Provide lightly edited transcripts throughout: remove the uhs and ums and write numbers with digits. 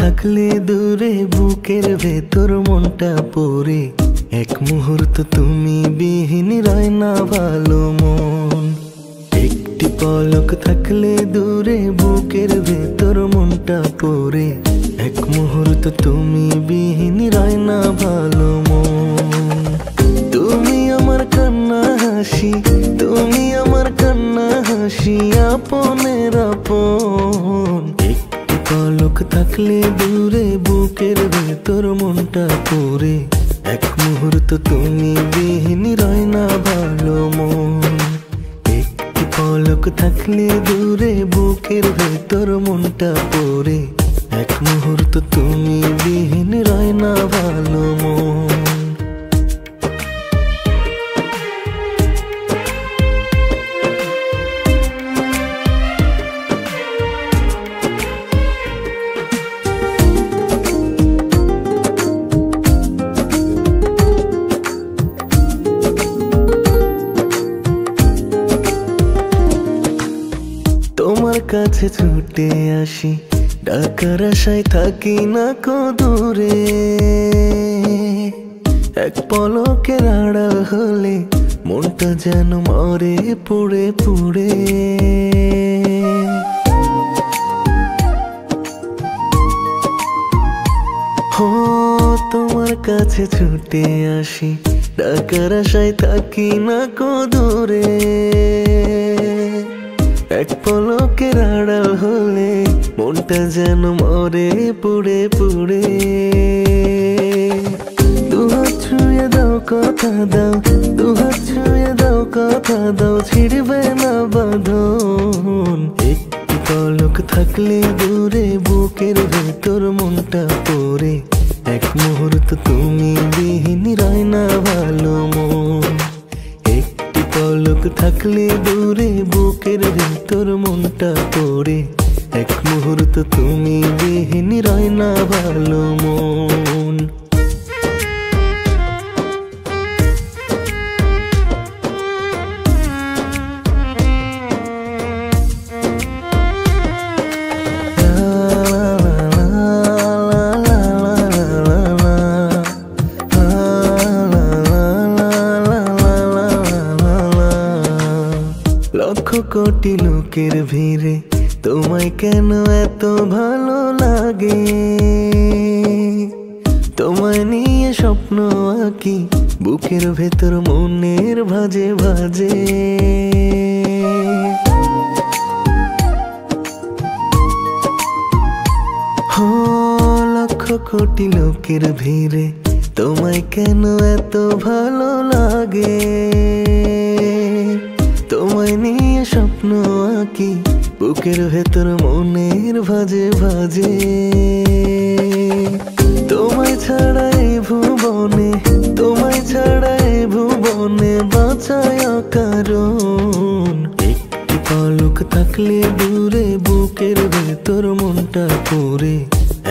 থাকলে দূরে বুকের ভেতর মনটা পড়ে এক মুহূর্ত তুমি বিহীন রয় না ভালো মন। একটি পলক থাকলে দূরে বুকের ভেতর মনটা পড়ে এক মুহূর্ত তুমি বিহীন রয় না ভালো মন। তুমি আমার কান্না হাসি, তুমি আমার কান্না হাসি, আপনের আপন। একটি পলক থাকলে দূরে বুকের ভেতর মনটা পড়ে এক মুহূর্ত তুমি বিহীন রয় না ভালো মন। একটি পলক থাকলে দূরে বুকের ভেতর মনটা পড়ে এক মুহূর্ত তুমি বিহীন রয় না ভালো মন। তোমার কাছে ছুটে আসি, ডাকার আশায় থাকি না কো দূরে। এক পলকের আড়াল হলে মনটা যেন মরে পুড়ে পুড়ে। হো তোমার কাছে ছুটে আসি, ডাকার আশায় থাকি না কো দূরে। এক পলকের আড়াল হলে মনটা যেন মরে পুড়ে পুড়ে। দুহাত ছুঁয়ে দাও কথা দাও, দুহাত ছুঁয়ে দাও কথা দাও, ছিড়বে না বাঁধন। একটি পলক থাকলে দূরে বুকের ভেতর মনটা পড়ে এক মুহূর্ত তুমি বিহীন রয় না ভালো মন। একটি পলক থাকলে দূরে বুকের ভেতর মনটা পড়ে এক মুহূর্ত তুমি বিহীন রয় না ভালো মন। লক্ষ কোটি লোকের ভিড়ে তোমায় কেন এত ভালো লাগে? তোমায় নিয়ে স্বপ্ন আঁকি বুকের ভেতর মনের ভাজে ভাজে। লক্ষ কোটি লোকের ভিড়ে তোমায় কেন এত ভালো লাগে? তোমায় নিয়ে স্বপ্ন আঁকি বুকের ভেতর মনের ভাজে ভাজে। তোমায় ছাড়া এই ভুবনে, তোমায় ছাড়া এই ভুবনে বাঁচায় কারণ। একটি পলক থাকলে দূরে বুকের ভেতর মনটা পড়ে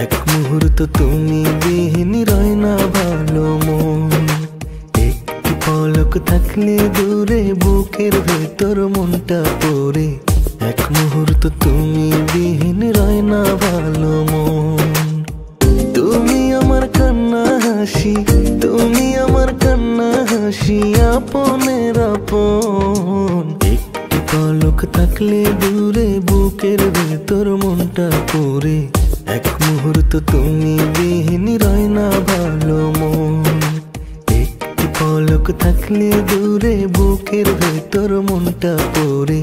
এক মুহূর্ত তুমি বিহীন রয় না ভালো মন। একটি পলক থাকলে দূরে বুকের ভেতর মনটা পড়ে এক মুহূর্ত তুমি বিহীন রয় না ভালো মন। তুমি আমার কান্না হাসি, তুমি আমার কান্না হাসি, আপনের আপন। একটি পলক থাকলে দূরে বুকের ভেতর মনটা পড়ে এক মুহূর্ত তুমি বিহীন রয় না ভালো মন। একটি পলক থাকলে দূরে বুকের ভেতর মনটা পড়ে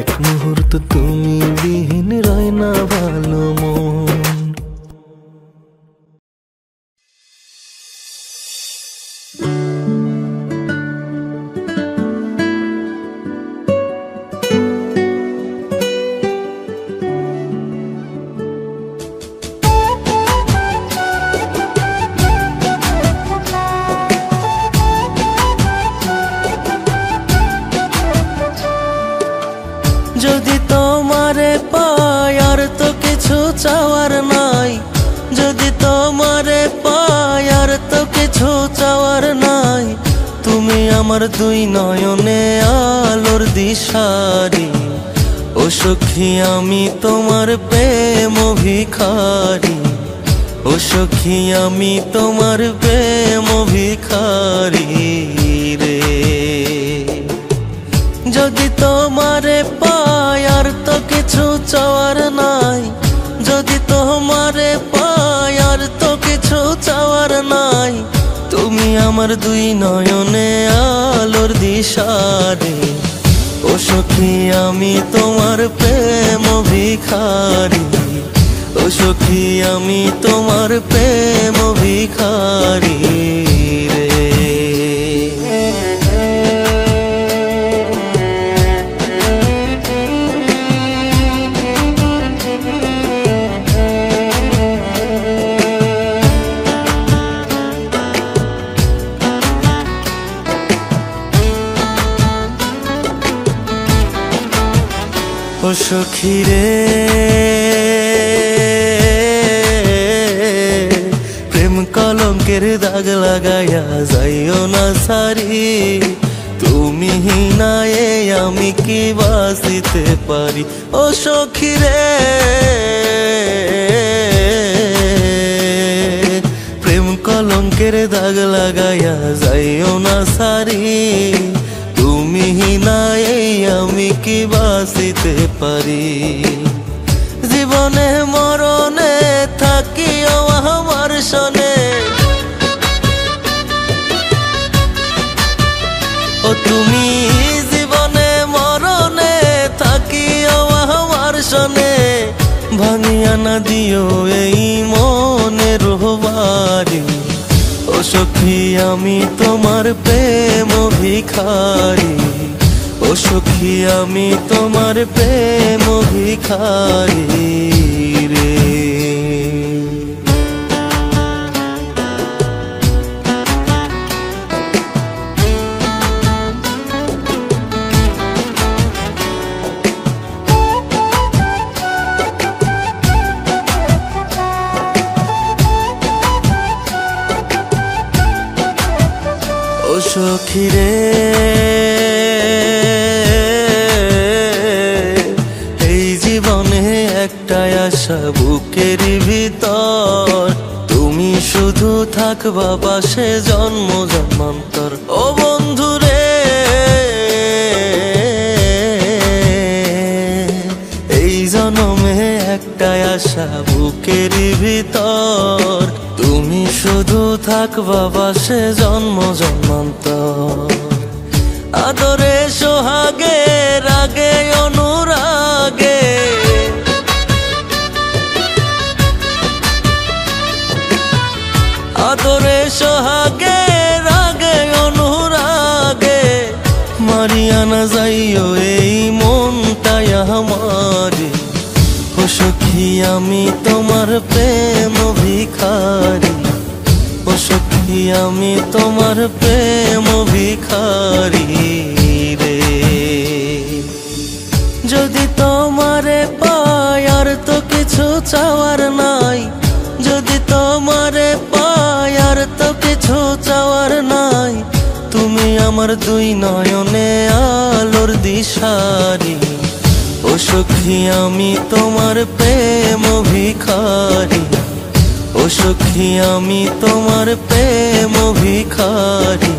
এক মুহূর্ত তুমি বিহীন রয় না ভালো মন। যদি তোমারে পাই আর তো কিছু চাওয়ার নাই, যদি তোমারে পাই আর তো কিছু চাওয়ার নাই। তুমি আমার দুই নয়নে আলোর দিশারি, ও সখী আমি তোমার প্রেম ভিখারি। ও সখী আমি তোমার প্রেম ভিখারি রে। যদি তোমারে পাই আর তো কিছু চাওয়ার নাই, যদি তোমারে পাই আর তো কিছু চাওয়ার নাই, তুমি আমার দুই নয়নে আলোর দিশারে। ও সখী আমি তোমার প্রেম ভিখারি, ও সখী আমি তোমার প্রেম ভিখারি রে। ও সখী রে প্রেম কলঙ্কের দাগ লাগাইয়া যাইও না সারি, তুমি নাই আমি কি বাঁচিতে পারি। ও সখী রে প্রেম কলঙ্কের দাগ লাগাইয়া যাইও না সারি, তুমি নাই আমি কি বাঁচিতে পারি। জীবনে মরণে থাকিও আমার সনে, ও তুমি জীবনে মরণে থাকিও আমার সনে, ভাঙিয়া না দিও এই মনের বাড়ি। ও সখী আমি তোমার প্রেম ভিখারি, ও সখী আমি তোমার প্রেম ভিখারি রে। ও সখী রে এই জীবনে একটাই আশা বুকের ভিতর, তুমি শুধু থাকবা পাশে জন্ম জন্মান্তর। ও বন্ধু রে এই জন্মে একটাই আশা বুকের ভিতর, তুমি শুধু থাকবা পাশে জন্ম জন্মান্তর। আদরে সোহাগে রাগে অনুরাগে, আদরে সোহাগে রাগে অনুরাগে, মারিয়া না যাইও এই মনটাই আমারে। ও সখী আমি তোমার প্রেম ভিখারি, ও সখী আমি তোমার প্রেম ভিখারি রে। যদি তোমারে পাই আর তো কিছু চাওয়ার নাই, যদি তোমারে পাই আর তো কিছু চাওয়ার নাই, তুমি আমার দুই নয়নে আলোর দিশারি। ও সখী আমি তোমার প্রেম ভিখারি, ও সখী আমি তোমার প্রেম ভিখারি,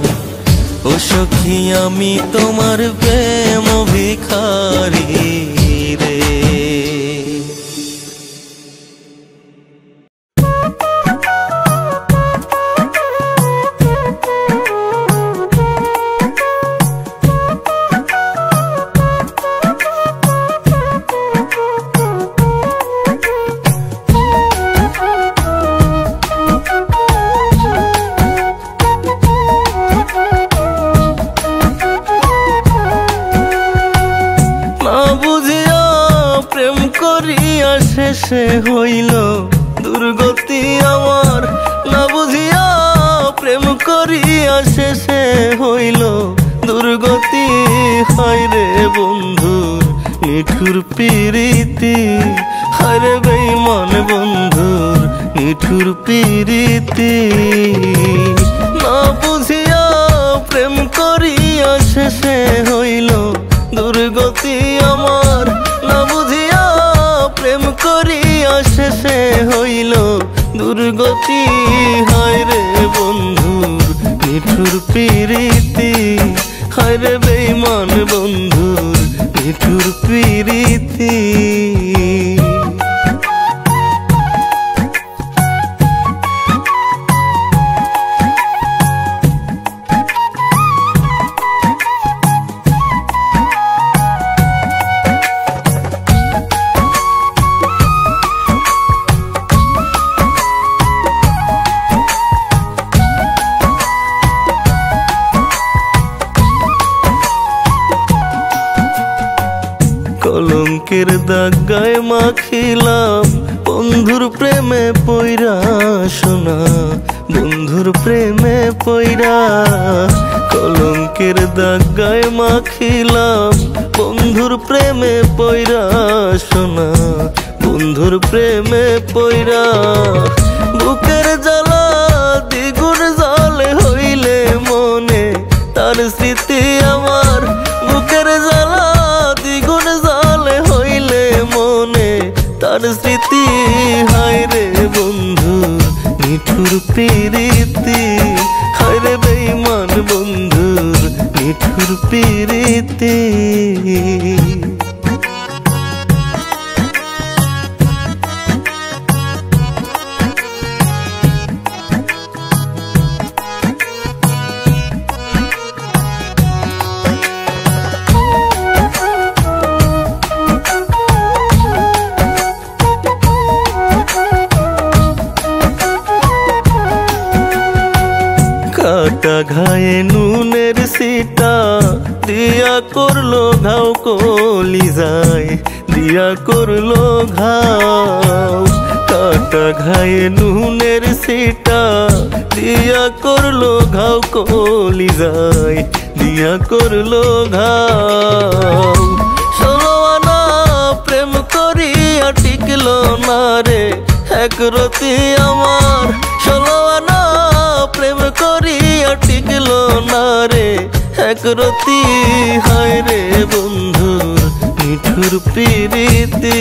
ও সখী আমি তোমার প্রেম ভিখারি রে। শেষে হইল দুর্গতি আমার, না বুঝিয়া প্রেম করিয়া শেষে হইল দুর্গতি। হায় রে বন্ধুর নিঠুর প্রীতি, হায় রে বেঈমান বন্ধুর নিঠুর প্রীতি। না বুঝিয়া প্রেম করিয়া শেষে হইল দুর্গতি আমার, না বুঝিয়া প্রেম করিয়া শেষে হইল দুর্গতি। বেঈমান বন্ধুর নিঠুর প্রীতি। কলঙ্কের দাগ গায়ে মাখিলাম বন্ধুর প্রেমে পইরা সোনা, বন্ধুর প্রেমে পইরা। কলঙ্কের দাগ গায়ে মাখিলাম বন্ধুর প্রেমে পইরা সোনা, বন্ধুর প্রেমে পইরা। বুকের জ্বালা দ্বিগুণ জ্বলে হইলে মনে তার স্মৃতি আমার, বুকের জ্বালা দ্বিগুণ জ্বলে হইলে মনে তার স্মৃতি। হায় রে বন্ধুর নিঠুর প্রীতি, হায় রে বেঈমান বন্ধুর নিঠুর প্রীতি। কাটা ঘায়ে নুনের সিটা দিয়া করলো ঘাও কলিজায়, দিয়া করলো ঘাও। কাটা ঘায়ে নুনের সিটা দিয়া করলো ঘাও কলিজায়, দিয়া করলো ঘাও। 16 আনা প্রেম করিয়া টিকলো না রে একরতি আমার, 16 আনা প্রেম করিয়া টিকলো না রে একরতি। হায় রে বন্ধুর নিঠুর প্রীতি,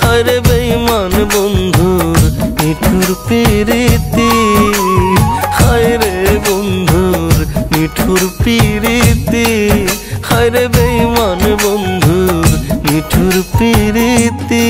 হায় রে বেঈমান বন্ধুর নিঠুর প্রীতি, হায় রে বন্ধুর নিঠুর প্রীতি, হায় রে বেঈমান বন্ধুর নিঠুর প্রীতি।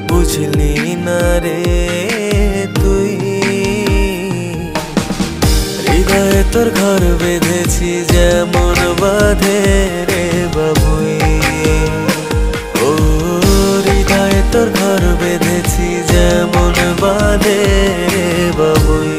বুঝলি না রে তুই, হৃদয়ে তোর ঘর বেঁধেছি যেমন বাঁধে রে বাবুই। ও হৃদয়ে তোর ঘর বেঁধেছি যেমন বাঁধে রে বাবুই।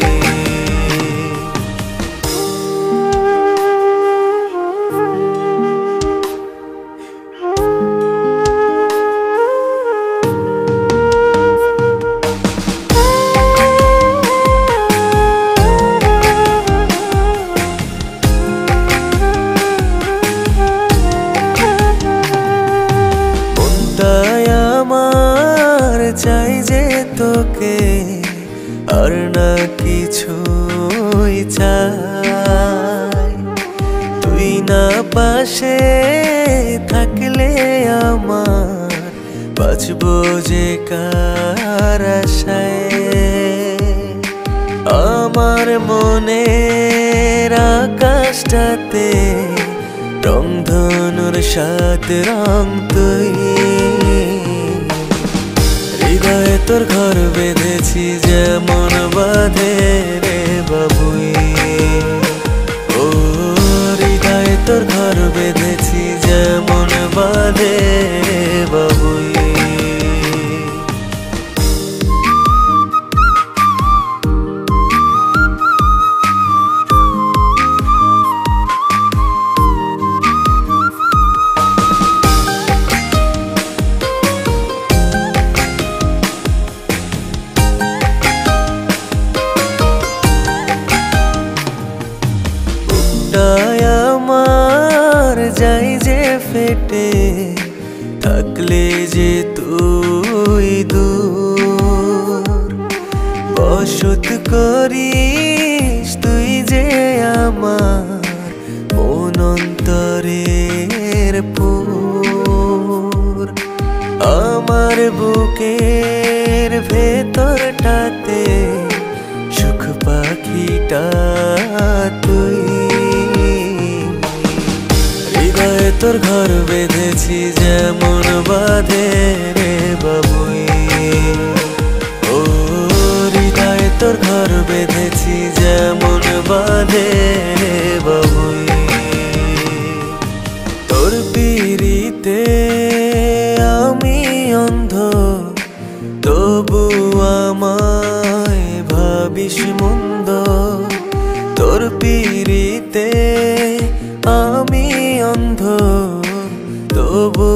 চাই যে তোকে আর না কিছুই চাই, তুই না পাশে থাকলে আমার বাঁচবো যে কার আশায়। আমার মনের আকাশটাতে রংধনুর 7 রং তুই, হৃদয়ে তোর ঘর বেঁধেছি যেমন বাঁধে রে বাবুই। ও হৃদয়ে তোর ঘর বেঁধেছি যেমন বাঁধে রে বাবুই। কেটে থাকলে যে তুই দূর বসত করিস তুই যে আমার মন অন্তরের পুর আমার বুকের ভেতরটাতে সুখ পাখিটা তুই হৃদয়ে তোর ঘর বেঁধেছি যেমন বাঁধে রে বাবুই ও হৃদয়ে তোর ঘর বেঁধেছি যেমন বাঁধে রে বাবুই তোর পিরিতে আমি অন্ধ তবু আমায় ভাবিস মন্দ তোর পিরিতে আমি অন্ধ তবু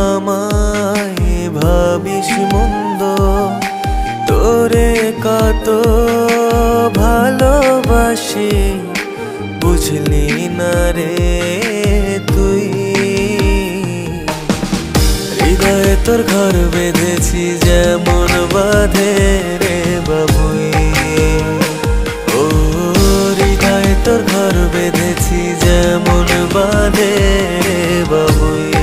আমায় ভাবিস মন্দ তোরে কত ভালোবাসি বুঝলি না রে তুই হৃদয়ে তোর ঘর বেঁধেছি যেমন বাঁধে রে বাবুই ও হৃদয়ে তোর ঘর বেঁধেছি যেমন বাঁধে রে বাবুই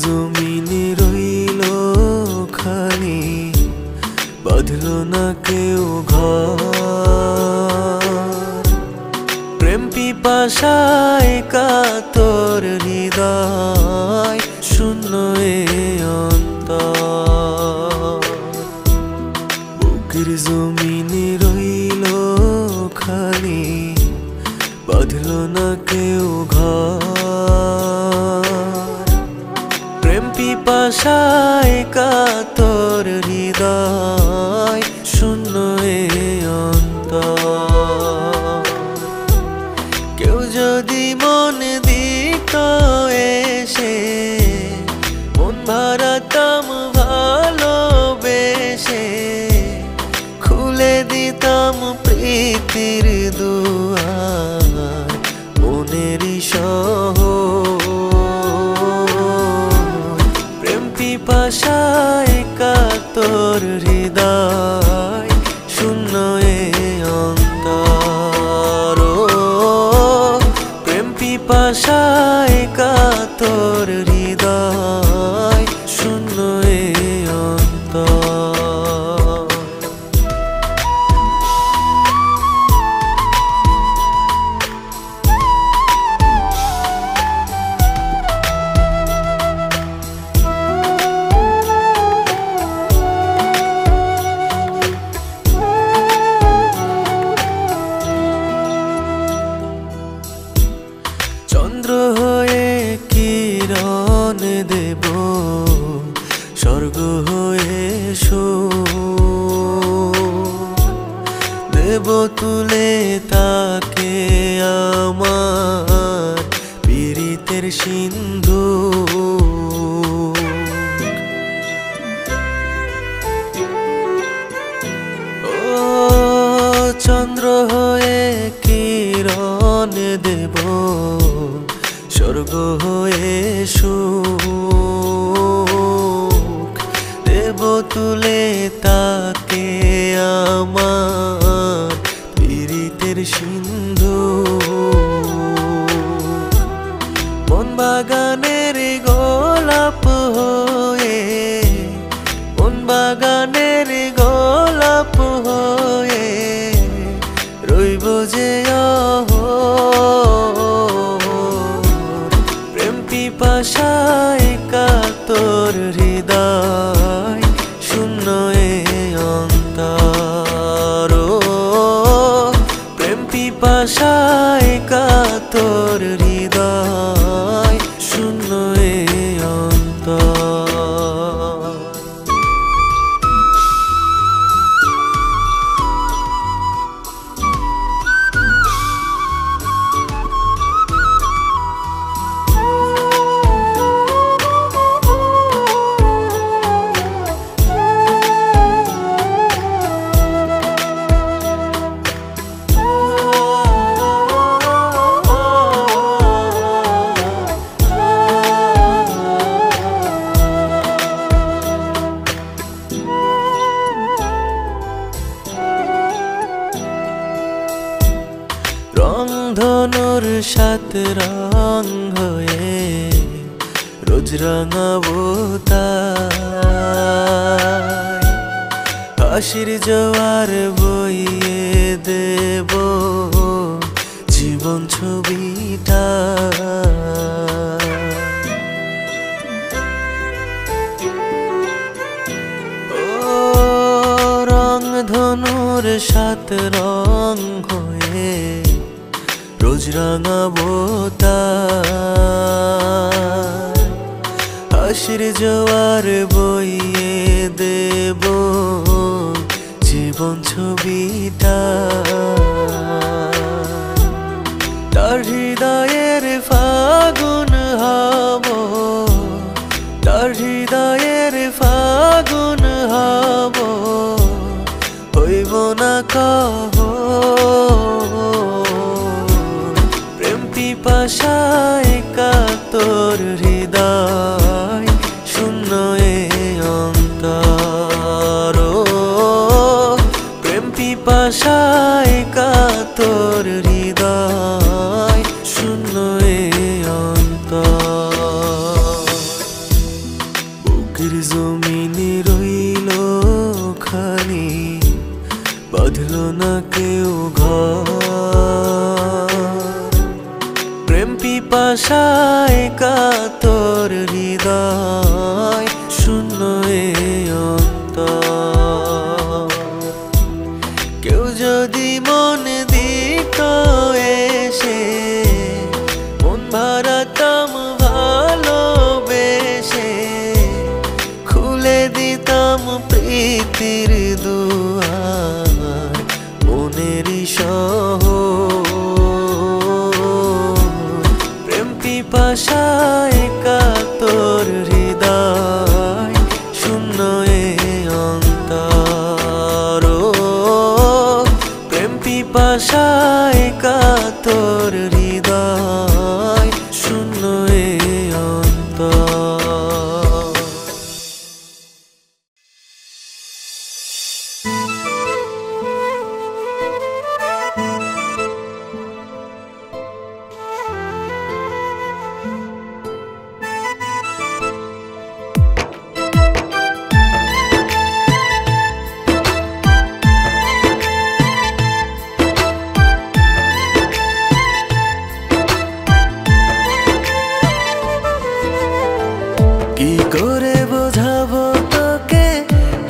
জমিনে রইল খালি বাঁধল না কেউ ঘর প্রেম পিপাসায় কাতর হৃদয় শূন্য এ অন্তর বুকের জমিনে রইল খালি বাঁধল না কেউ ঘর প্রেম পিপাসায় কাতর হৃদয় শূন্য এ অন্তর কেউ যদি মন দিত এসে মন ভরাতাম ভালোবেসে খুলে দিতাম প্রীতির দুয়ার মনেরই শহর পিপাসায় কাতর হৃদয় শূন্য এ অন্তর প্রেম পিপাসায় কাতর হৃদয় শূন্য এ অন্তর চন্দ্র হয়ে কিরণ দেব স্বর্গ হয়ে দেব তুলে তাকে আমার পীড়িতের সিন্ধু ও চন্দ্র হয়ে কিরণ দেব স্বর্গ হয়ে দেব তুলে তাকে আমার পীড়িতের সিন্ধু মন বাগানের গোলাপ হয়ে মন বাগানের গোলাপ হয়ে রইব যে প্রেম পিপাসায় কাতর হৃদয় শূন্য এ অন্তর প্রেম পিপাসায় কাতর হৃদয় ধনুর সাত রং হয়ে রোজ রাঙাবো তাই, হাসির জোয়ার বইয়ে দেব জীবন ছবিটা। ধনুর সাত রং হয়ে রোজ রাঙাবো তাই, হাসির জোয়ার বইয়ে দেব জীবন ছবিটা। তার হৃদয়ের ফাগুন হব, তার হৃদয়ের ফাগুন হব, হইব না কহ প্রেম পিপাসায় কাতর হৃদয় শূন্য এ অন্তর। প্রেম পিপাসায় কাতর হৃদয় শূন্য এ অন্তর। বুকের জমিনে রইল খালি, বাঁধল না কেউ ঘর। প্রেম পিপাসায় কাতর হৃদয় শূন্য এ অন্তর। কেউ যদি মন দিত এসে, মন ভরাতাম ভালোবেসে, খুলে দিতাম প্রীতির দুয়ার মনেরই শহর। প্রেম পিপাসায় কাতর হৃদয় শূন্য এ অন্তর। প্রেম পিপাসায় কাতর হৃদয় শূন্য এ অন্তর। কি করে বোঝাবো তোকে,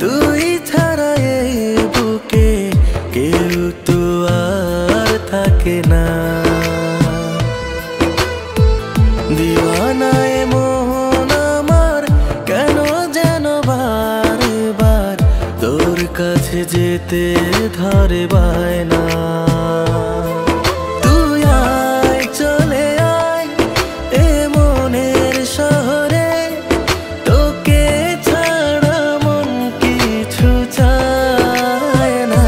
তুই ছাড়া এই বুকে কেউ তো আর থাকে না। দিওয়ানায় মোহন আমার কেন যেন বারবার তোর কাছে যেতে ধরে বায়না। তুই আয় চলে আয় এ মনের শহরে, তোকে ছাড়া মন কিছু চায় না।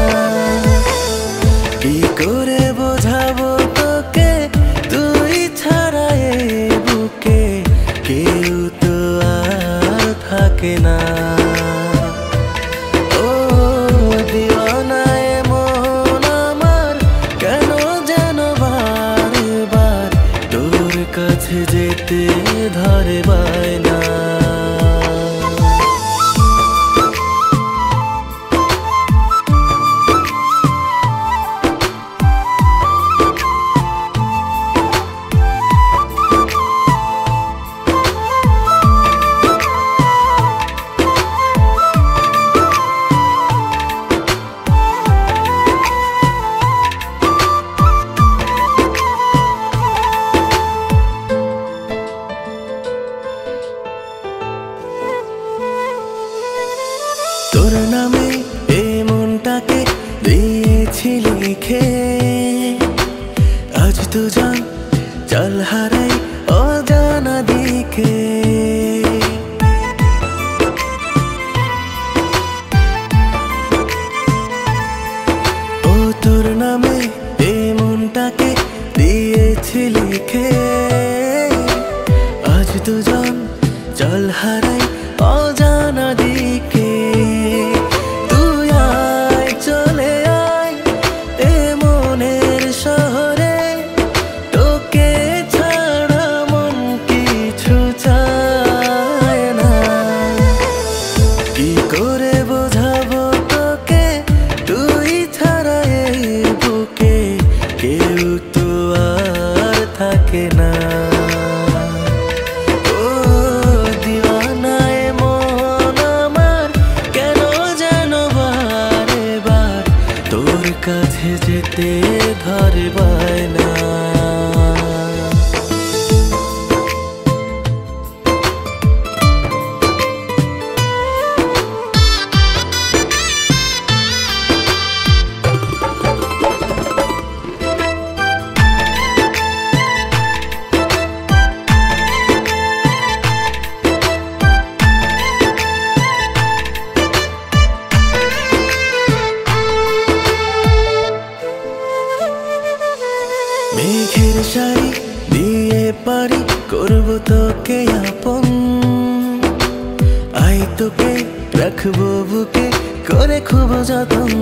কি করে বোঝাবো তোকে, তুই ছাড়া এই বুকে কেউ তো আর থাকে না। ও দিওয়ানায় মন আমার কেন যেন বারবার তোর কাছে যেতে ধরে বায়না। তোর নামে এই মনটাকে দিয়েছি লিখে, আজ দুজন চল হারাই অজানা দিকে। ও তোর নামে এই মনটাকে দিয়েছি লিখে, আজ দুজন চল হারাই অজানা দিকে। তুই আয় চলে আয় এ মনের শহরে, কাছে যেতে ধরে বায়না। মেঘের শাড়ি দিয়ে পারি করবো তোকে আপন, আই তোকে রাখবো বুকে করে খুব যতন।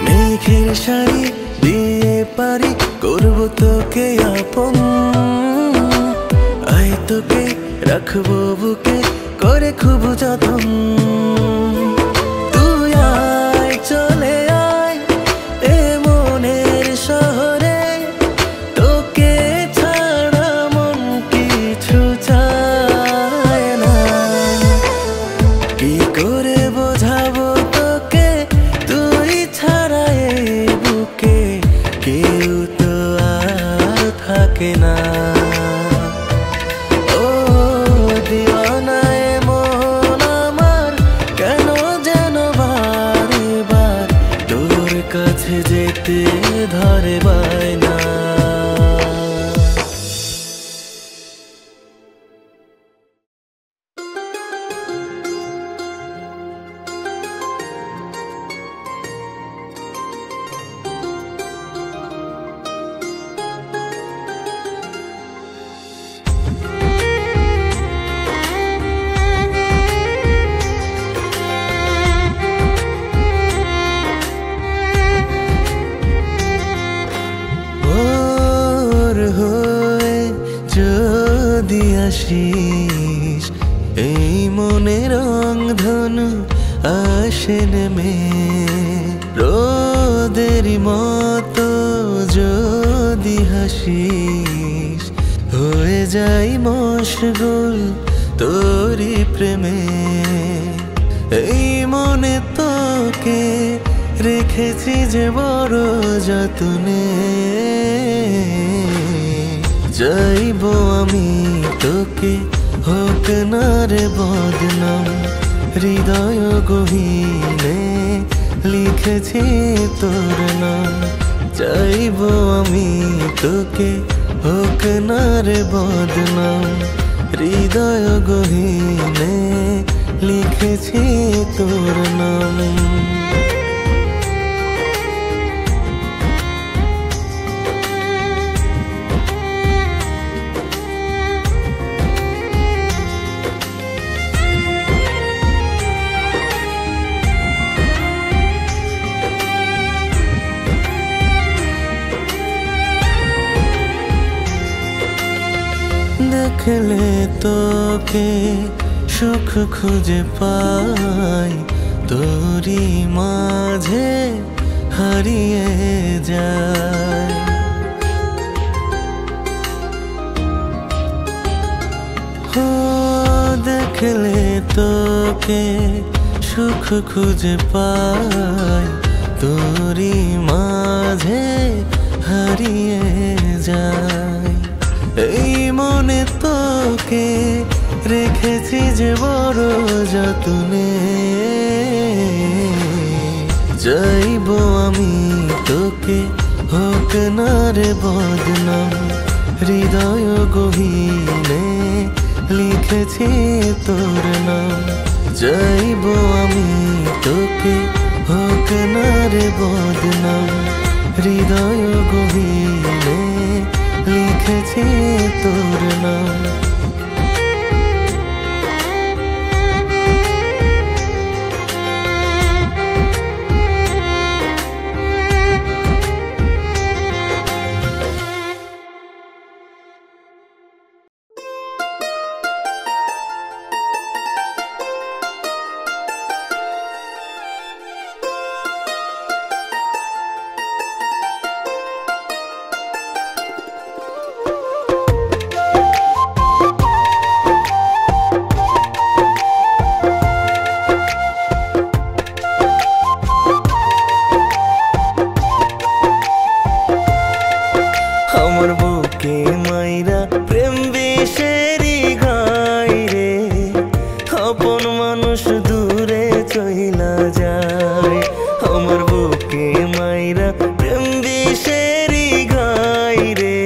মেঘের শাড়ি দিয়ে পারি করবো তোকে আপন, আই তোকে রাখবো বুকে করে খুব যতন। তুই আয় চলে আয় এ মনের শহরে, তোকে ছাড়া মন কিছু চায় না। কি করে বোঝাবো তোকে তুই ছাড়া এ বুকে কেউ তো আর থাকে না। কাছে যেতে ধরে বায়না। যদি আসিস এই মনে রং ধনু আসে নেমে, রোদেরই মতো যদি হাসিস হয়ে যাই মশগুল তোরি প্রেমে। এই মনে তোকে রেখেছি যে বড় যতনে, যাইব আমি তোকে হোক না রে বদনাম, হৃদয় গহীনে লিখেছি তোর নাম। চাইব আমি তোকে হোক না রে বদনাম, হৃদয় গহীনে লিখেছি তোর নাম। দেখলে তোকে সুখ খুঁজে পাই, তোরি মাঝে হারিয়ে যায়। ও দেখলে তোকে সুখ খুঁজে পাই, তোরি মাঝে হারিয়ে যায়। এই মনে তোকে রেখেছি যে বড় যতনে, যাইব আমি তোকে হোক না রে বদনাম, হৃদয় গহীনে লিখেছি তোর নাম। যাইব আমি তোকে হোক না রে বদনাম, হৃদয় গহীনে লিখেছি তোর নাম। প্রেম বিষেরি ঘাই রে, আপন মানুষ দূরে চইলা যায়। আমার বুকে মাইরা প্রেম বিষেরি ঘাই রে,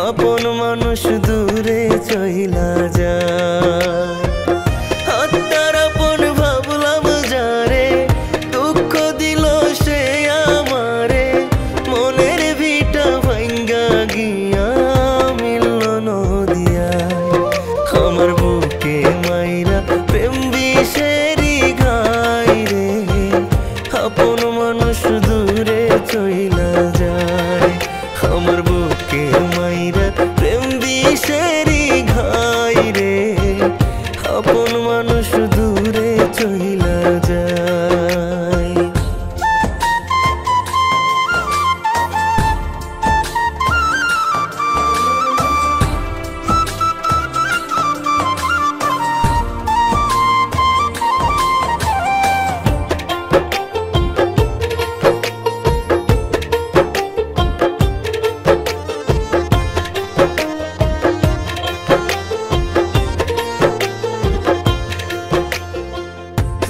আপন মানুষ দূরে চইলা যায়। আত্মার আপন ভাবলাম যারে, দুঃখ দিল সে আমারে, মনের ভিটা ভাঙ্গা গিয়া মিলল নদিয়ায়। আমার বুকে মাইরা প্রেম বিষেরি ঘাই রে, আপন মানুষ দূরে চইলা যায়। আমার বুকে মাইরা প্রেম বিষেরি ঘাই রে, আপন মানুষ দূরে চইলা যায়।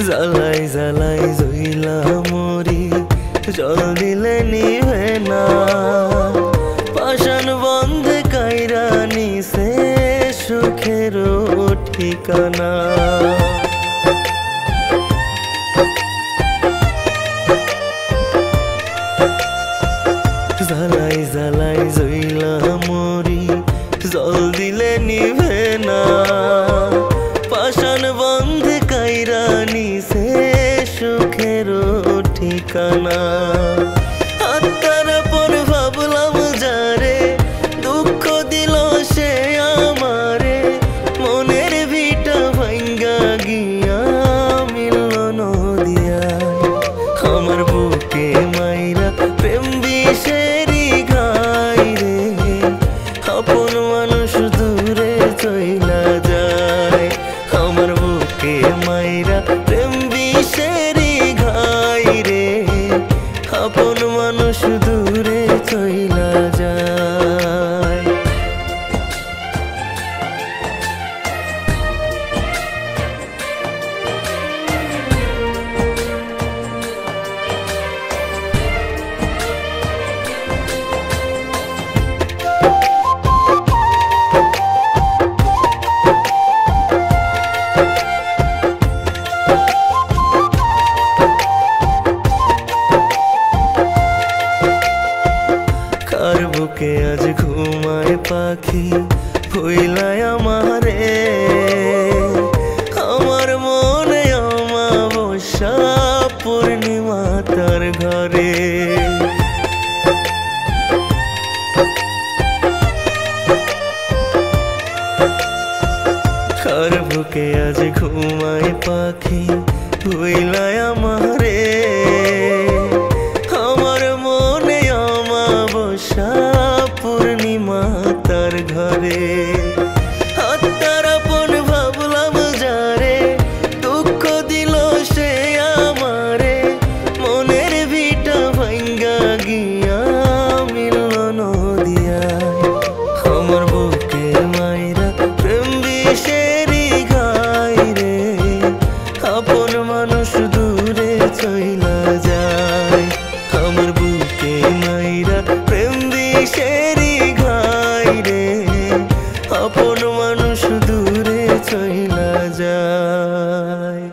জ্বালাই জ্বালাই জইলা মরি, জল দিলে নিভে না, পাষাণ বন্ধে কাইরা নিছে সুখের ঠিকানা। জ্বালাই জ্বালাই জইলা মরি, জল দিলে নিভে না, পাষাণ বন্ধে কাইরা নিছে সুখের ঠিকানা। আত্মার আপন ভাবলাম যারে, দুঃখ দিল সে আমারে, মনের ভিটা ভাঙ্গা গিয়া মিলল নদিয়ায়। আমার বুকে মাইরা প্রেম বিষেরি ঘাই রে, আপন মানুষ দূরে চইলা যায়। আমার বুকে মাইরা প্রেম বিষেরি ঘাই রে, আপন মানুষ দূরে চইলা যায়। কার বুকে আজ ঘুমায় পাখি ভইলায় আমারে, আমার মনে অমাবস্যা পূর্ণিমা তার ঘরে। কার বুকে আজ ঘুমায় পাখি ভইলায় আমারে, আমার মনে অমাবস্যা পূর্ণিমা তার ঘরে। আত্মার আপন ভাবলাম যারে, দুঃখ দিল সে আমারে, মনের ভিটা ভাঙ্গা গিয়া মিলল নদিয়ায়। আমার বুকে মাইরা প্রেম বিষেরি ঘাই রে, আপন মানুষ দূরে চইলা যায়। আমার বুকে মাইরা প্রেম বিষেরি ঘাই রে, আপন মানুষ দূরে চইলা যায়।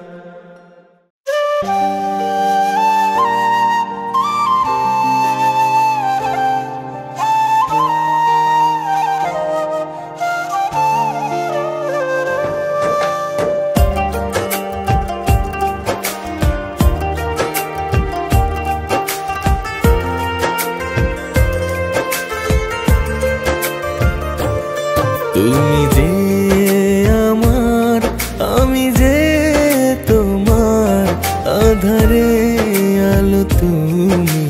তুমি যে আমার, আমি যে তোমার, আধারে আলো তুমি,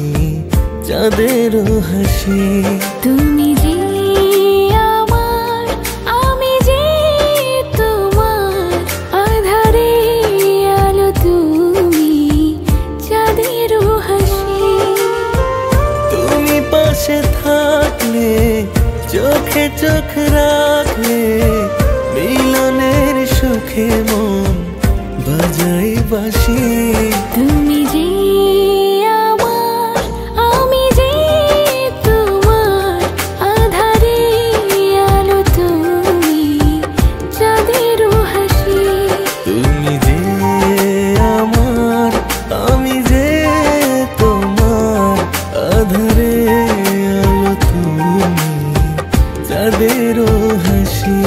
চাঁদের হাসি। তুমি যে আমার, আমি যে তোমার, আধারে আলো তুমি, চাঁদের হাসি। তুমি পাশে থাকলে চোখে চোখ রাখি, সুখে মন বাজাই বাঁশি। তুমি যে আমার, আমি যে তোমার, আঁধারে আলো তুমি, চাঁদের হাসি। তুমি যে আমার, আমি যে তোমার, আঁধারে আলো তুমি, চাঁদের হাসি।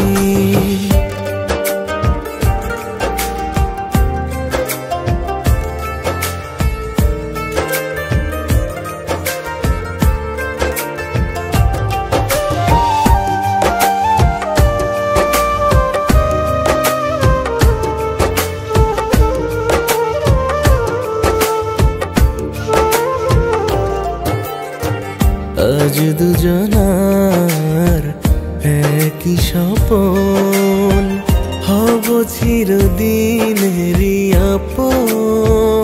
আজ দুজনার একই স্বপন, হব চিরদিনেরই আপন,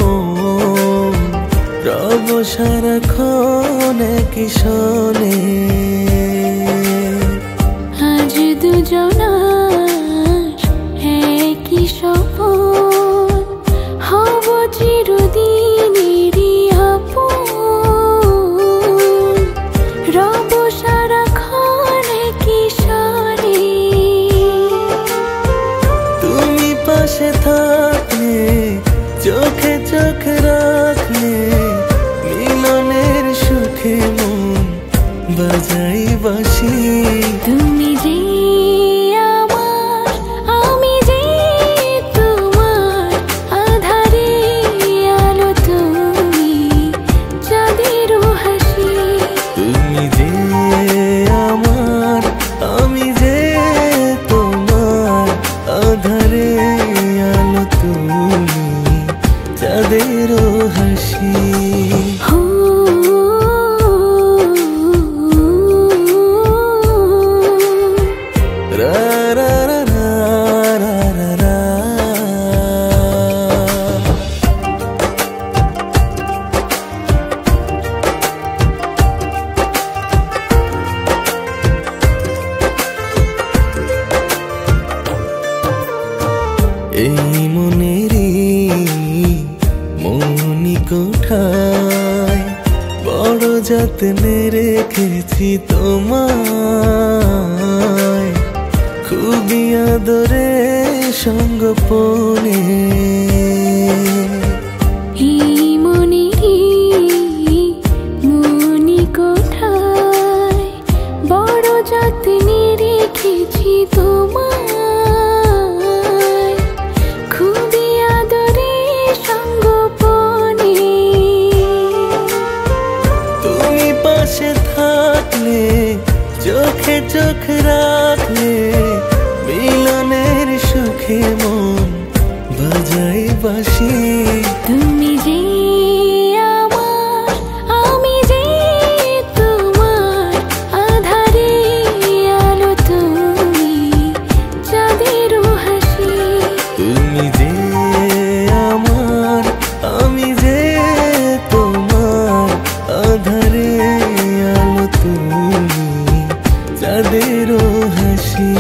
রব সারাক্ষণ একই সনে। আজ দুজনার একই স্বপন, হব চিরদিনেরই আপন, রব সারাক্ষণ একই সনে। তুমি পাশে থাকলে, চোখে চোখ রাখলে, মিলনের সুখে মন বাজাই বাঁশি। তুমি যে আমার, আমি যে তোমার, আঁধারে আলো তুমি, চাঁদের হাসি। তুমি যে আমার, আমি যে তোমার, আঁধারে আলো তুমি, চাঁদের হাসি। রা রা রা রা রা রা রা। এই মনেরই মনি কোঠায় বড় যত্নে রেখেছি তোমায়, খুবই আদরে সঙ্গোপনে। এই মনেরই মনি কোঠায় বড় যত্নে রেখেছি তোমায়, খুবই আদরে সঙ্গোপনে। তুমি পাশে থাকলে, চোখে চোখ রাখলে, মিলনের সুখে মন বাজাই বাঁশি। তুমি যে আমার, আমি যে তোমার, আঁধারে আলো তুমি, চাঁদের হাসি। তুমি যে আমার, আমি যে তোমার, আঁধারে আলো তুমি, চাঁদের হাসি।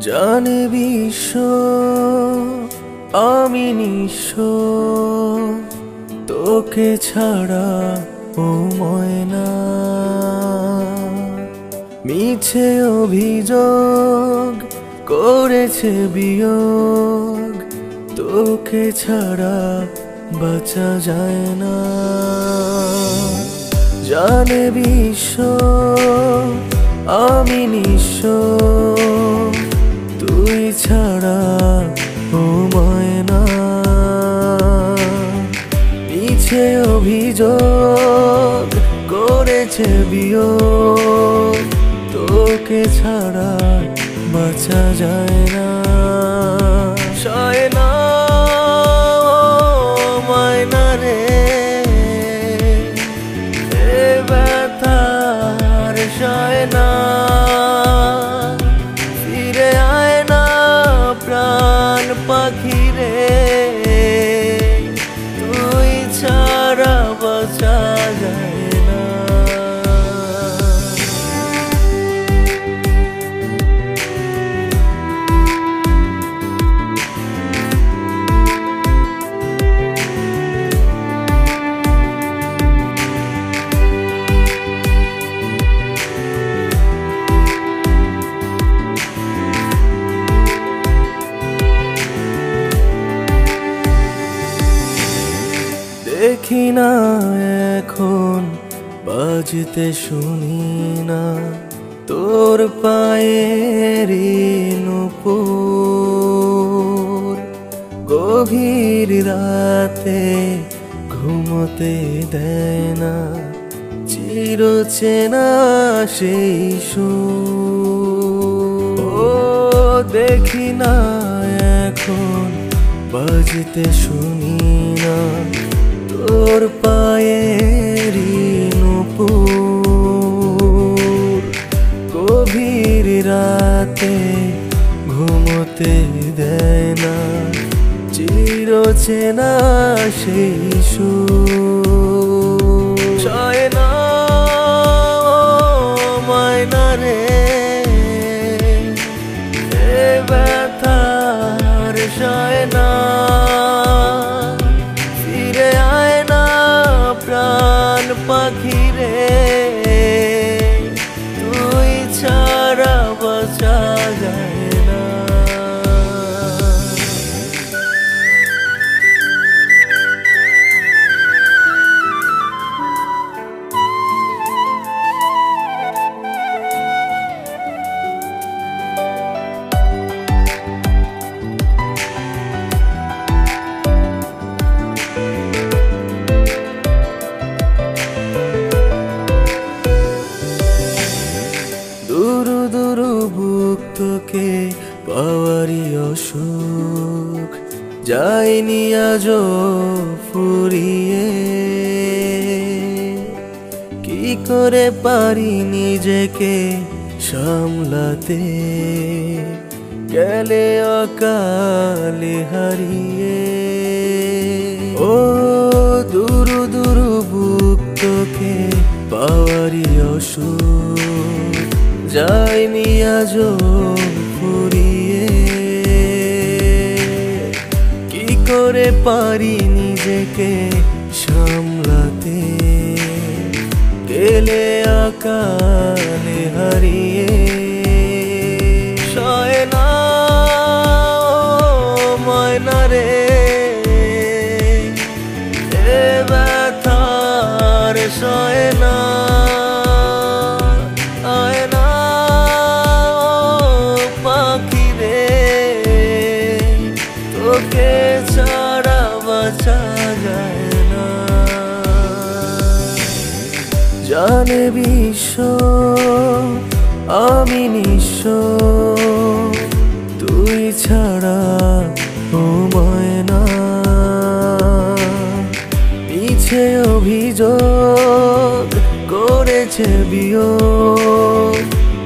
জানে বিশ্ব আমি নিঃস্ব, তোকে ছাড়া ও ময়না। মিছে অভিযোগ করেছে বিয়োগ, তোকে ছাড়া বাঁচা যায় না। জানে বিশ্ব আমি নিঃস্ব, তুই ছাড়া ও ময়না। মিছে অভিযোগ করেছে বিয়োগ, তোকে ছাড়া বাঁচা যায় না। সয় না দেখি না এখন বাজতে শুনি না তোর পায়ের নূপুর। গভীর রাতে ঘুমোতে দেয় না চিরচেনা সেই সুর। ও দেখি না এখন বাজতে শুনি না তোর পায়ের নূপুর। গভীর রাতে ঘুমোতে দেয় না চিরচেনা সেই সুর। সয় না ময়না রে এ ব্যথার সয় না। ফিরে আয় না প্রাণ পাখি রে, তুই ছাড়া বাঁচা যায় না। দুরু দুরু বুক তোকে পাওয়ারি অসুখ যায়নি আজও ফুরিয়ে। কি করে পারি নিজেকে সামলাতে গেলে অকালে হারিয়ে। ও দুরু দুরু বুক তোকে পাওয়ারি অসুখ যায়নি আজও ফুরিয়ে। কি করে পারি নিজেকে সামলাতে গেলে অকালে হারিয়ে। সয় না ময়না রে এ ব্যথার সয় না। তোকে ছাড়া বাঁচা যায় না। জানে বিশ্ব আমি নিঃস্ব তুই ছাড়া ও ময়না। মিছে অভিযোগ করেছে বিয়োগ,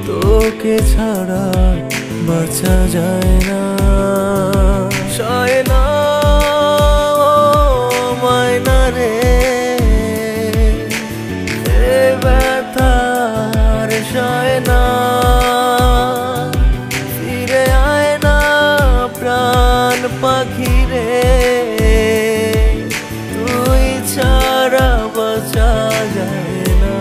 তোকে ছাড়া বাঁচা যায় না। সয় না ময়না রে এ ব্যথার সয় না। ফিরে আয় না প্রাণ পাখি রে, তুই ছাড়া বাঁচা যায় না।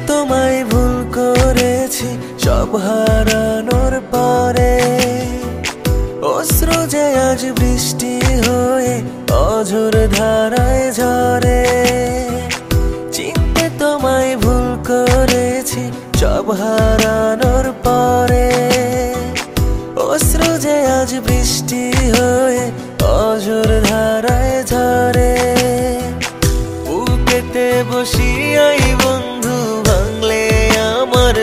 তোমায় ভুল করেছি সব হারানোর পরে। অশ্রু যে আজ বৃষ্টি হয়ে অঝোর ধারায় ঝরে। চিনতে তোমায় ভুল করেছি সব হারানোর পরে। অশ্রু যে আজ বৃষ্টি হয়ে অঝোর ধারায় ঝরে। বুকেতে বসিয়াই বন্ধু ভাঙলে আমার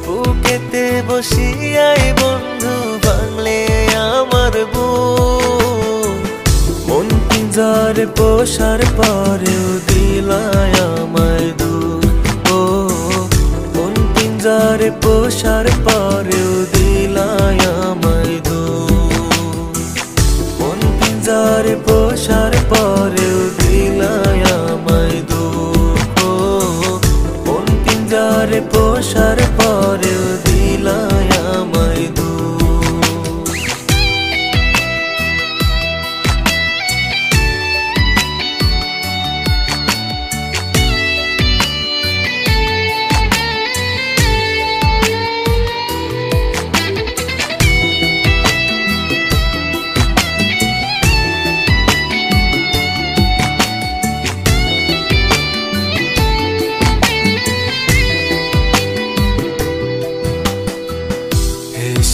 বুকেতে বসিয়াই বন্ধু ভাঙলে আমার মন পিঞ্জরে পোষার পরেও দিলায় আমায় দুঃখ। মন পিঞ্জরে পোষার পরেও দিলায় আমায় দুঃখ। মন পিঞ্জরে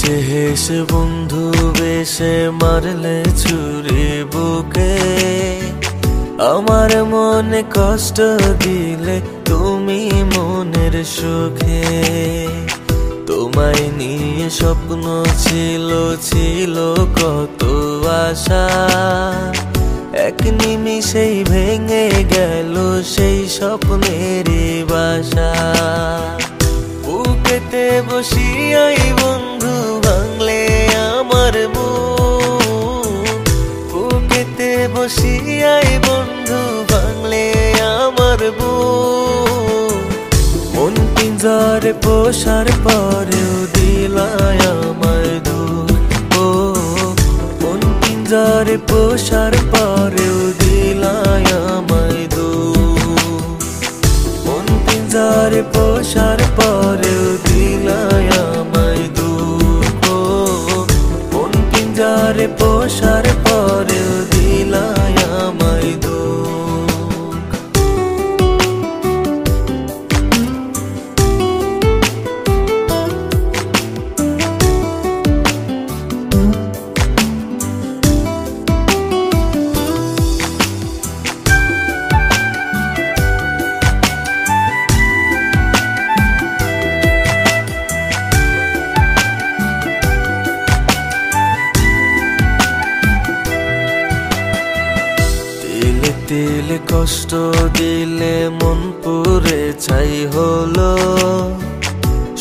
হেসে হেসে বন্ধু বেশে মারলে ছুরি বুকে, আমার মনে কষ্ট দিলে তুমি মনের সুখে। তোমায় নিয়ে স্বপ্ন ছিল ছিল কত আশা, এক নিমিষেই ভেঙে গেল সেই স্বপ্নেরই বাসা। বুকেতে বসিয়াই বন্ধু ভাঙলে আমার বুক, বুকেতে বসিয়াই বন্ধু ভাঙলে আমার বুক। মন পিঞ্জরে পোষার পরেও দিলায় আমায় দুঃখ, ও মন পিঞ্জরে পোষার পরেও দিলায় আমায় দুঃখ। মন পিঞ্জরে পোষার পরেও দিলায় আমায় দুঃখ, মন পিঞ্জরে পোষার পরেও দিলায় আমায় দুঃখ। দিলে কষ্ট দিলে মন পুরে ছাই হলো,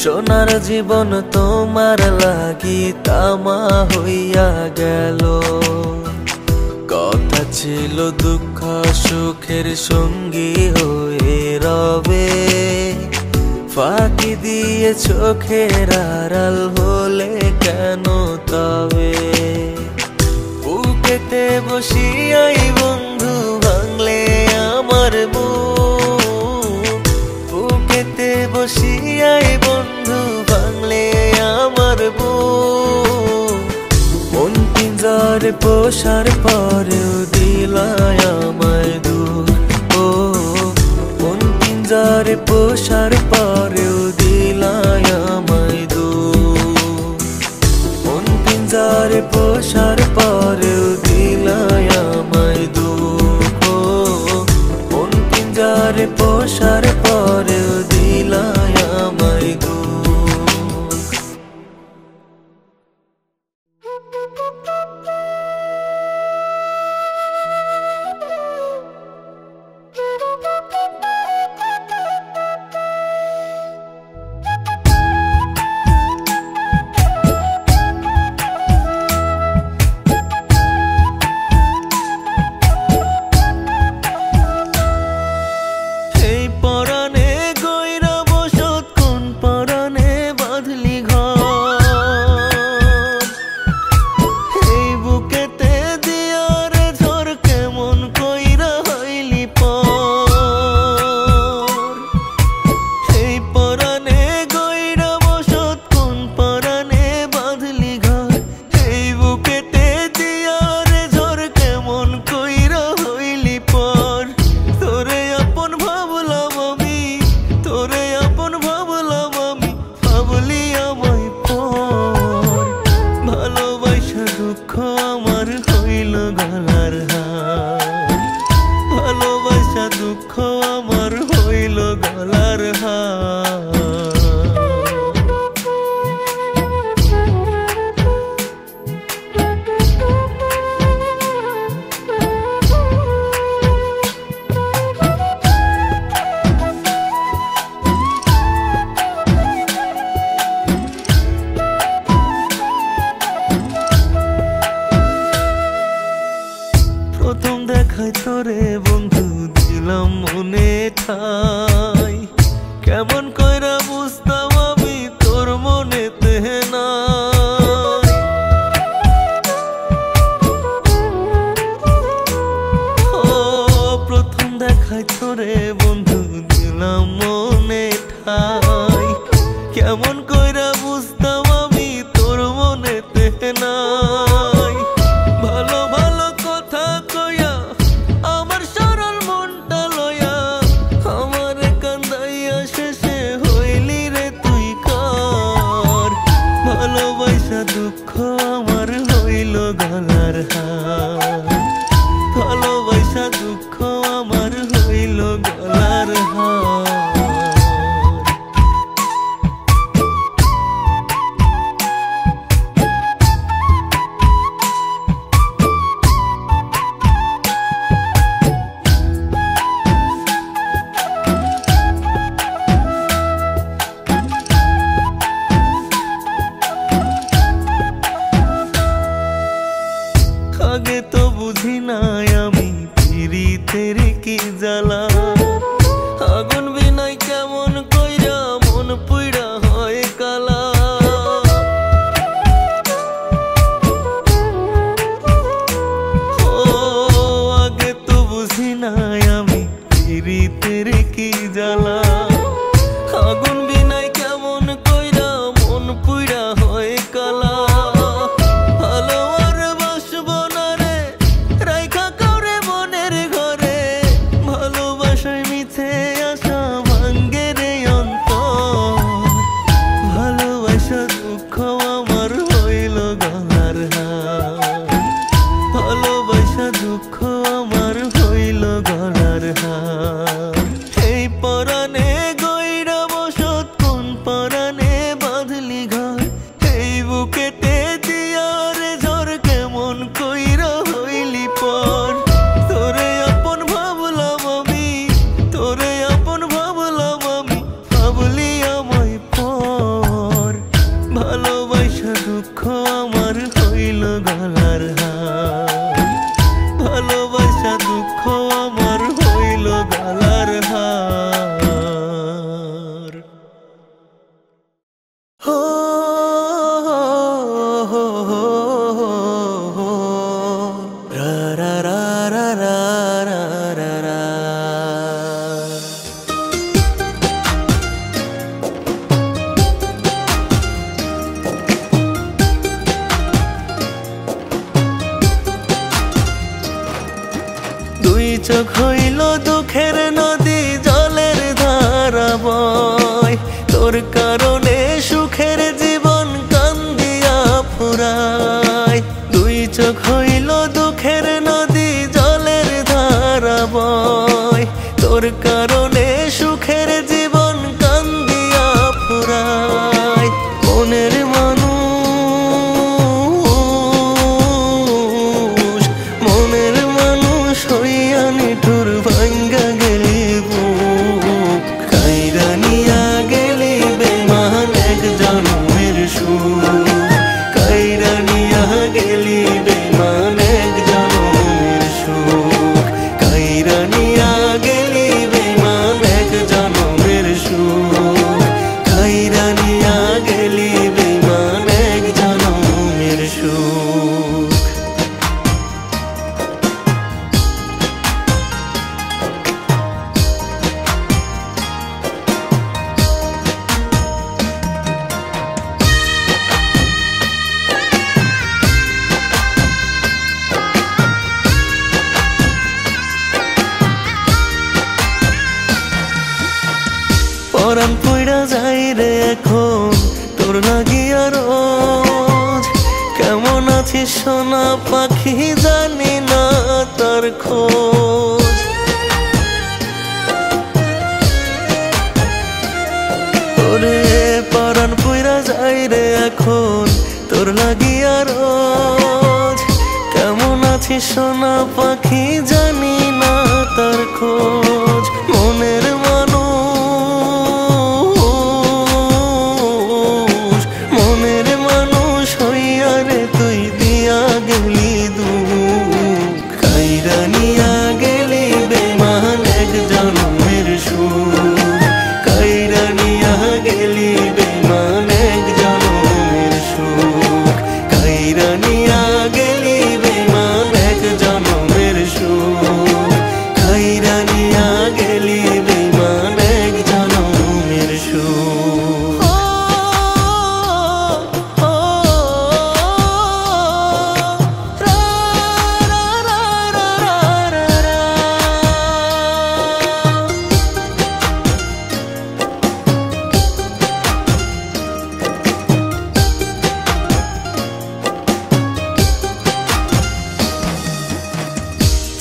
সোনার জীবন তোমার লাগি তামা হইয়া গেল। কথা ছিল দুঃখ সুখের সঙ্গী হয়ে রবে, ফাঁকি দিয়ে চোখের আড়াল হলে কেন তবে। বুকেতে বসিয়াই বন্ধু ভাঙলে আমার বুক, বুকেতে বসিয়াই বন্ধু ভাঙলে আমার বুক। মন পিঞ্জরে পোষার পরেও দিলায় আমায় দুঃখ, ও মন পিঞ্জরে পোষার পরেও দিলায় আমায় দুঃখ। মন পিঞ্জরে পোষার পরেও দিলায় আমায় দুঃখ, মন পিঞ্জরে পোষার পরেও দিলায় আমায় দুঃখ। দুঃখ আমার হইল গলার হার ভালোবাসা দুঃখ আমার হইল গলার হার এই পরাণে গইরা বসত কোন পরাণে বাঁধলি ঘর এই বুকেতে দিয়া রে ঝড় কেমন কইরা হইলি পর তোরে আপন ভাবলাম আমি তোরে আপন ভাবলাম আমি ভাবলি আমায় পর ভালোবাসা দুঃখ আমার হইল গলার হার ভালোবাসা দুঃখ আমার হইল গলার হার হো হো হো হো রা রা রা রা রা রা রা দুই চোখ হইল দুঃখের নদী জলের ধারা বয় তোর কারণে সুখের জীবন কান্দিয়া ফুরায় দুই চোখ হইল দুঃখের নদী জলের ধারা বয় তোর কারণে সুখের জীবন কান্দিয়া ফুরায় মনের মনের মানুষ হইয়া নিঠুর ভাঙ্গা গেলি বুক কাইরা নিয়া গেলি বেমান এক জন্মের সুখ কাইরা নিয়া গেলি বেমান এক জন্মের সুখ কাইরা নিয়া গেলি বেমান এক জন্মের সুখ কাইরা নিয়া গেলি বেমান এক জন্মের সুখ পরাণ পইড়া যাই রে এখন তোর লাগিয়া রোজ কেমন আছিস সোনা পাখি জানি না তার খোঁজ ওরে পরাণ পইড়া যাই রে এখন তোর লাগিয়া রোজ কেমন আছিস সোনা পাখি জানি না তার খোঁজ মনের মনের মানুষ হইয়া রে তুই দিয়া গেলি দুঃখ কাইরা নিয়া গেলি বেমান এক জন্মের সুখ কাইরা নিয়া গেলি বেমান এক জন্মের সুখ কাইরা নিয়া গেলি বেমান এক জন্মের সুখ কাইরা নিয়া গেলি বেমান এক জন্মের সুখ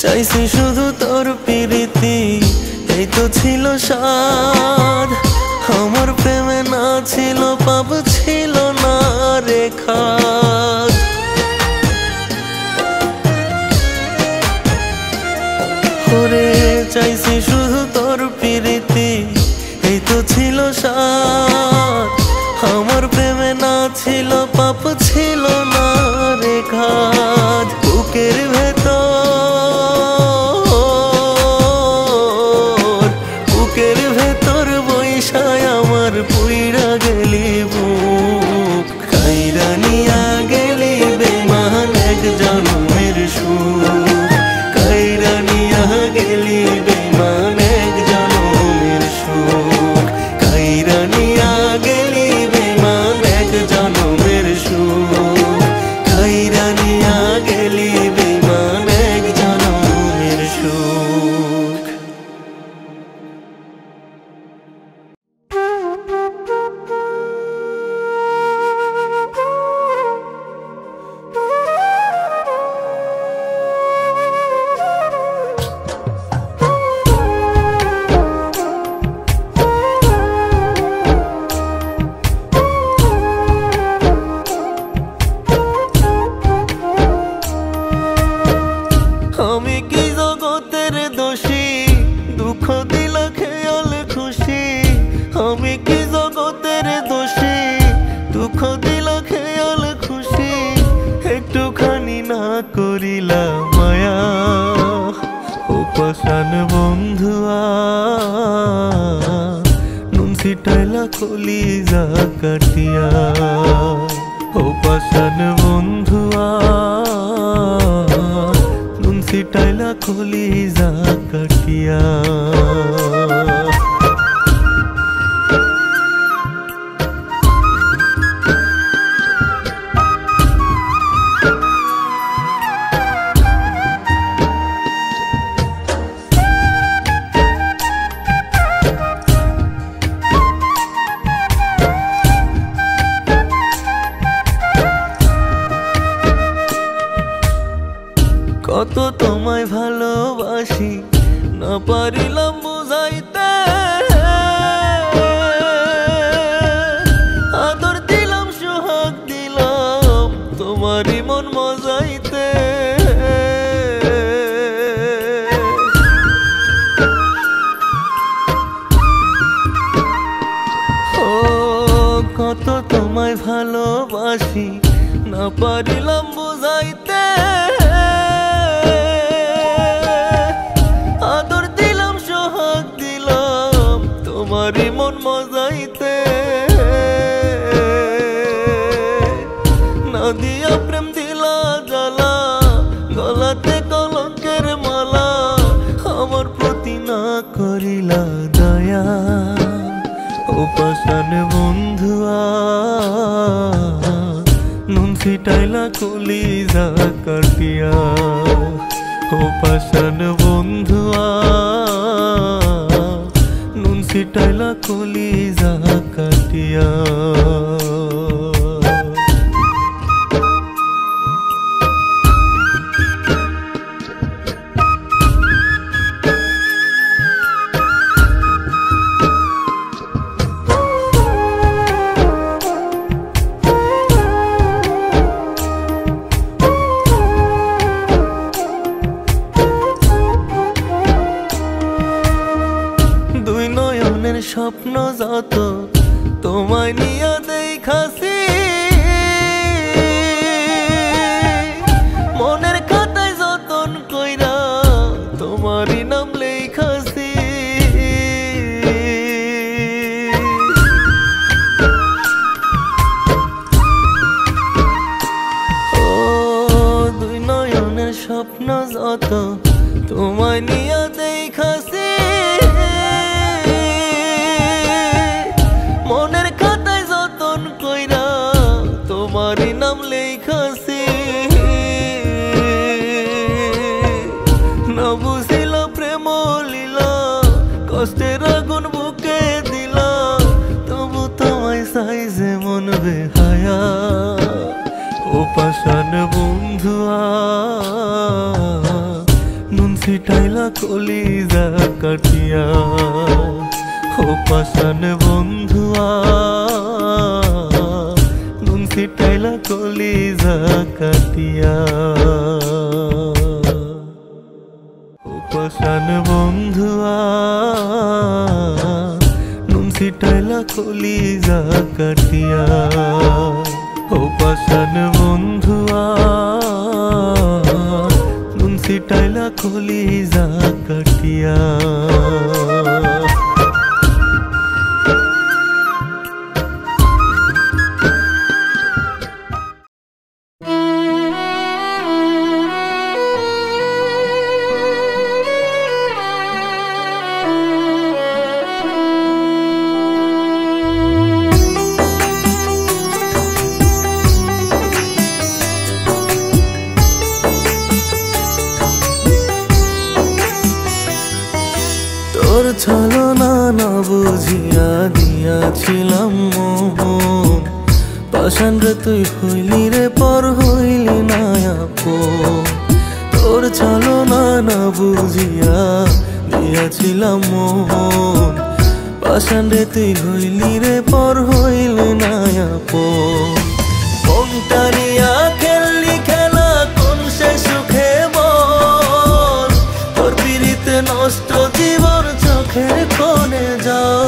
চাইছি শুধু তোর প্রীতি এই তো ছিল সাধ আমার প্রেমে না ছিল পাপ ছিল না রেখা ওরে চাইছি শুধু তোর প্রীতি এই তো ছিল সাধ আমার প্রেমে না ছিল পাপ ছিল না রেখা বুকের ভেতর বৈশায় আমার পুইরা গেলি বুক কাইরা নিয়া গেলি বেমান এক জন্মের সুখ কাইরা নিয়া গেলি বেমান এক জন্মের সুখ কাইরা নিয়া গেলি বেমান এক জন্মের সুখ করিলা মায়া উপাসান বন্ধুয়া নুন ছিটাইলা কলিজা কাটিয়া উপাসান বন্ধুয়া নুন ছিটাইলা কলিজা কাটিয়া কত তোমায় ভালোবাসি না পারিলাম বুঝাইতে আদর দিলাম সোহাগ দিলাম তোমারই মন মজাইতে ও কত তোমায় ভালোবাসি না পারিলাম বুঝাইতে তোমারই মন মজাইতে না দিয়া প্রেম দিলা জ্বালা গলাতে কলঙ্কের মালা আমার প্রতি না করিলা দয়া উপাসান বন্ধুয়া নুন ছিটাইলা কলিজা কাটিয়া উপাসান বন্ধুয়া ছিটাইলা কলিজা কাটিয়া স্বপ্ন যত তোমায় নিয়া দেখাছি মনের খাতায় যতন কইরা তোমারই নাম লেখাছি ও দুই নয়নের স্বপ্ন যত তোমায় নিয়া দেখাছি তোমারই নাম লেখাছি না বুঝিলা প্রেম লীলা কষ্টের আগুন বুকে দিলা তবু তোমায় চাই যে মন বেহায়া উপাসান বন্ধুয়া নুন ছিটাইলা কলিজা কাটিয়া উপাসান বন্ধুয়া ছিটাইলা কলিজা কাটিয়া উপাসান বন্ধুয়া নুন ছিটাইলা কলিজা কাটিয়া উপাসান বন্ধুয়া নুন ছিটাইলা কলিজা কাটিয়া তোর ছলনা না বুঝিয়া দিয়াছিলাম মন পাষাণ রে তুই হইলি রে পর হইলি না আপন তোর ছলনা না বুঝিয়া দিয়াছিলাম মন পাষাণ রে তুই হইলি রে পর হইলি না আপন মনটারিয়া খেললি খেলা কোন সে সুখে বল তোর পিড়িতে নষ্ট জীবন চোখের কোণে যায়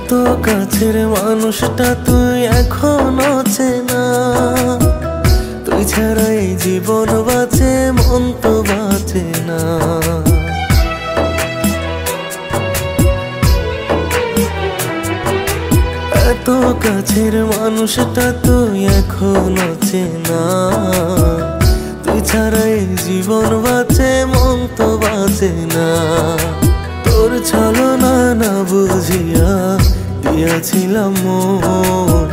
এত কাছের মানুষটা তুই এখনো চেনা, তুই ছাড়া এই জীবন বাঁচে মন তো বাঁচে না। এত কাছের মানুষটা তুই এখনো চেনা, তুই ছাড়া এই জীবন বাঁচে মন তো বাঁচে না। তোর ছলনা না বুঝিয়া দিয়াছিলাম মন,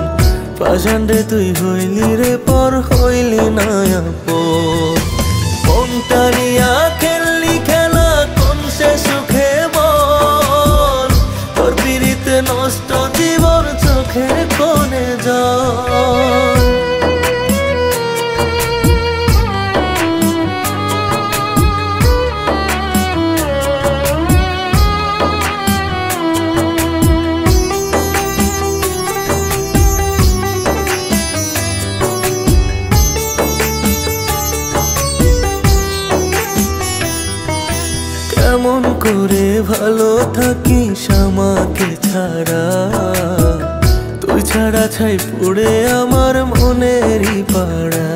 পাষাণে তুই হইলি রে পর হইলি না আপন। মনটা নিয়া খেললি খেলা কোন সে সুখে বল, তোর পিড়িতে নষ্ট জীবন চোখের কোণে জল। কেমন করে ভালো থাকিস আমাকে ছাড়া, তুই ছাড়া ছাই পুড়ে আমার মনেরই পাড়া।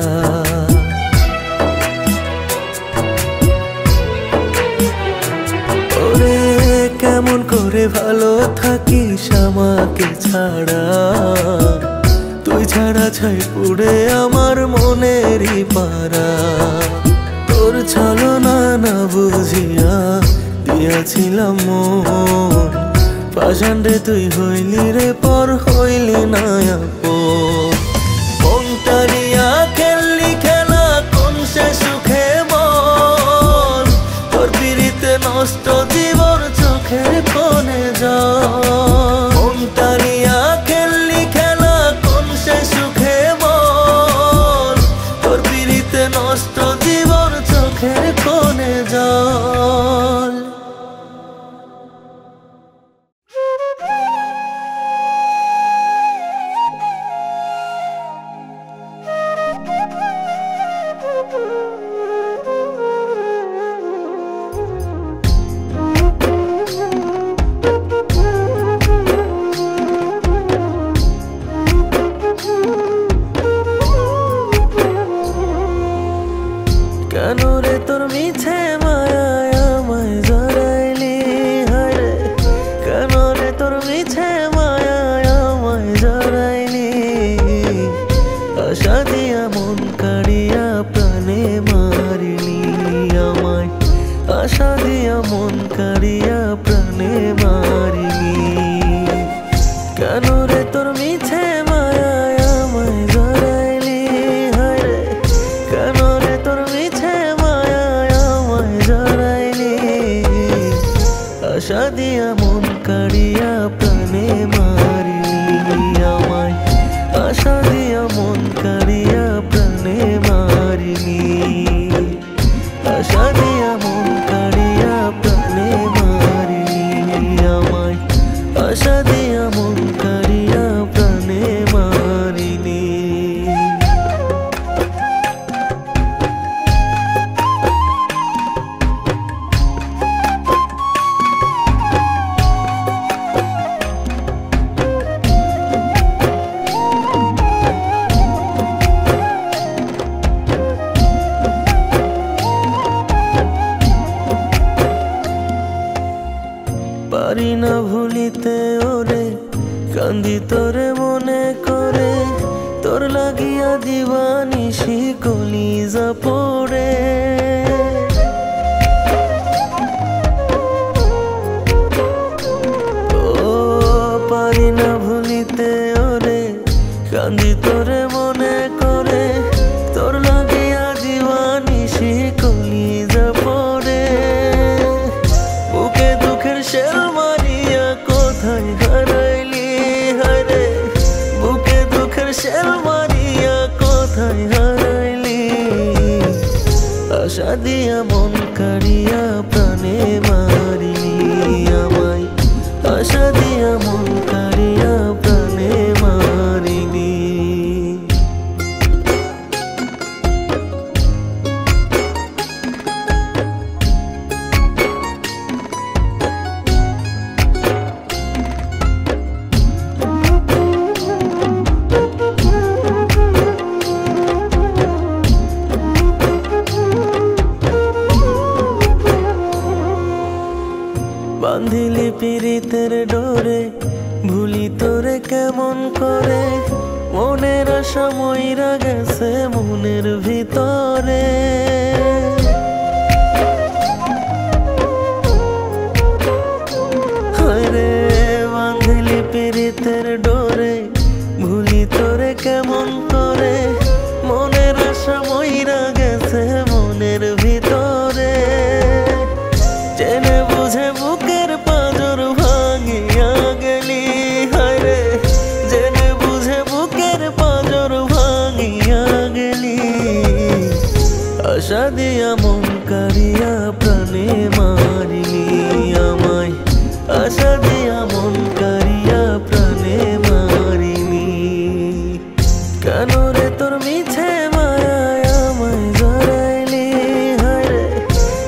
ওরে কেমন করে ভালো থাকিস আমাকে ছাড়া, তুই ছাড়া ছাই পুড়ে আমার মনেরই পাড়া। তোর ছলনা না বুঝিয়া দিয়াছিলাম মন, পাষাণে তুই হইলি রে পর হইলি না আপন। মনটা নিয়া খেললি খেলা কোন সে সুখে বল, তোর পিড়িতে নষ্ট জীবন চোখের কোণে জল। মনটা নিয়া খেললি খেলা কোন সে সুখে বল, তোর পিড়িতে নষ্ট জীবন চোখের কোণে জল। কেন রে তোর মিছে মায়ায় আমায় জড়াইলি, হায়রে কেন রে তোর মিছে মায়ায় আমায় জড়াইলি। আশা দিয়া মন কাড়িয়া প্রাণে মারিলি আমায়, আশা দিয়া মন কাড়িয়া প্রাণে মারিলি। কেন রে তোর মিছে মায়ায় আমায় জড়াইলি, হায়রে কেন রে তোর মিছে মায়ায় আমায় জড়াইলি। আশা দিয়া মন কাড়িয়া প্রাণে মারিলি আমায়, আশা দিয়া মন কাড়িয়া প্রাণে মারিলি। আশা দিয়া মন কাড়িয়া প্রাণে মারিলি আমায়, আশা দিয়া মন কাড়িয়া প্রাণে মারিলি। পারি না ভুলিতে ওরে কান্দি তোরে মনে করে, তোর লাগিয়া দিবানিশি কলিজা পড়ে। ও পারি না ভুলিতে ওরে কান্দি তোরে মনে করে, তোর লাগিয়া দিবানিশি কলিজা পড়ে। বুকে দুঃখের শেল মারিয়া কোথায় হারাইলি, হায়রে বুকে দুঃখের শেল মারিয়া কোথায় হারাইলি। আশা দিয়া বাঁধিলি পিরিতের ডোরে, ভুলি তোরে কেমন করে, মনের আশা মইরা গেছে মনের ভিতরে। হায়রে বাঁধিলি পিরিতের ডোরে, ভুলি তোরে কেমন করে, মনের আশা মইরা গেছে মনের ভিতরে। জেনে বুঝে বুকের পাঁজর ভাঙিয়া গেলি, হায়রে জেনে বুঝে বুকের পাঁজর ভাঙিয়া গেলি। আশা দিয়া মন কারিয়া প্রাণে মারিলি আমায়, আশা দিয়া মন কারিয়া প্রাণে মারিলি। কেন রে তোর মিছে মায়ায় আমায় জড়াইলি, হায়রে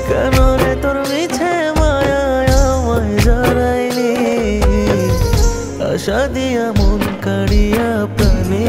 কেন রে তোর মিছে মায়ায় আমায় জড়াইলি। আশা দিয়া মন কারিয়া প্রাণে